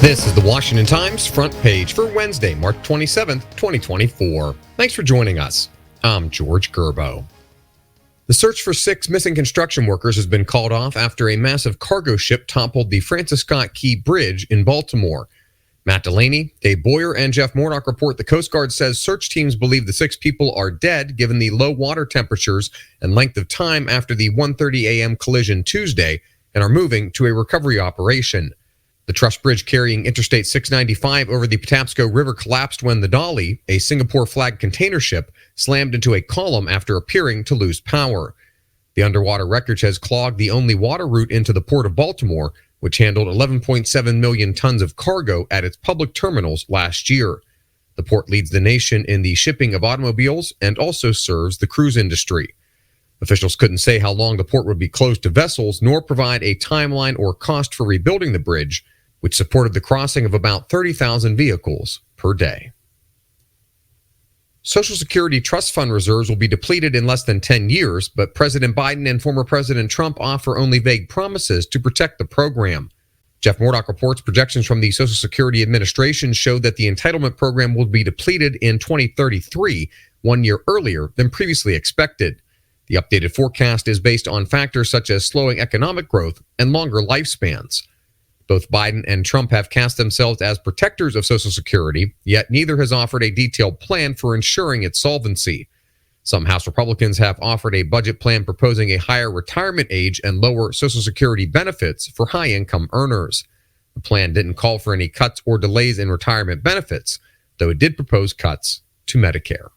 This is the Washington Times front page for Wednesday, March 27th, 2024. Thanks for joining us. I'm George Gerbo. The search for 6 missing construction workers has been called off after a massive cargo ship toppled the Francis Scott Key Bridge in Baltimore. Matt Delaney, Dave Boyer, and Jeff Murdoch report the Coast Guard says search teams believe the 6 people are dead given the low water temperatures and length of time after the 1:30 a.m. collision Tuesday and are moving to a recovery operation. The truss bridge carrying Interstate 695 over the Patapsco River collapsed when the Dolly, a Singapore-flagged container ship, slammed into a column after appearing to lose power. The underwater wreckage has clogged the only water route into the port of Baltimore, which handled 11.7 million tons of cargo at its public terminals last year. The port leads the nation in the shipping of automobiles and also serves the cruise industry. Officials couldn't say how long the port would be closed to vessels, nor provide a timeline or cost for rebuilding the bridge, which supported the crossing of about 30,000 vehicles per day. Social Security trust fund reserves will be depleted in less than 10 years, but President Biden and former President Trump offer only vague promises to protect the program. Jeff Murdoch reports projections from the Social Security Administration show that the entitlement program will be depleted in 2033, 1 year earlier than previously expected. The updated forecast is based on factors such as slowing economic growth and longer lifespans. Both Biden and Trump have cast themselves as protectors of Social Security, yet neither has offered a detailed plan for ensuring its solvency. Some House Republicans have offered a budget plan proposing a higher retirement age and lower Social Security benefits for high-income earners. The plan didn't call for any cuts or delays in retirement benefits, though it did propose cuts to Medicare.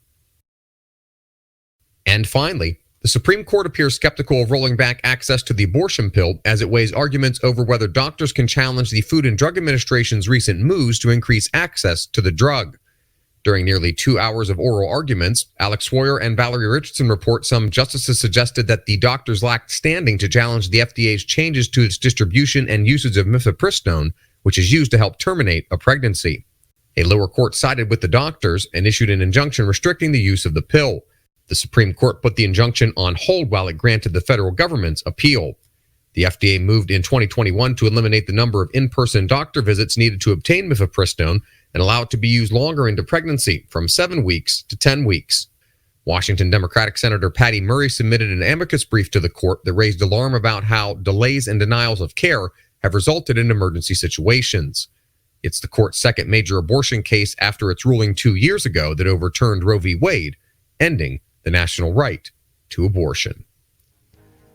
And finally, the Supreme Court appears skeptical of rolling back access to the abortion pill as it weighs arguments over whether doctors can challenge the Food and Drug Administration's recent moves to increase access to the drug. During nearly 2 hours of oral arguments, Alex Sawyer and Valerie Richardson report some justices suggested that the doctors lacked standing to challenge the FDA's changes to its distribution and usage of mifepristone, which is used to help terminate a pregnancy. A lower court sided with the doctors and issued an injunction restricting the use of the pill. The Supreme Court put the injunction on hold while it granted the federal government's appeal. The FDA moved in 2021 to eliminate the number of in-person doctor visits needed to obtain mifepristone and allow it to be used longer into pregnancy, from 7 weeks to 10 weeks. Washington Democratic Senator Patty Murray submitted an amicus brief to the court that raised alarm about how delays and denials of care have resulted in emergency situations. It's the court's second major abortion case after its ruling 2 years ago that overturned Roe v. Wade, ending the national right to abortion.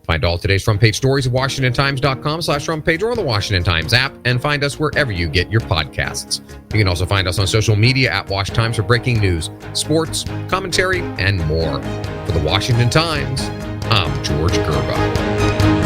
Find all today's front page stories at WashingtonTimes.com/front page or on the Washington Times app, and find us wherever you get your podcasts. You can also find us on social media at Wash Times for breaking news, sports, commentary, and more. For the Washington Times, I'm George Gerbo.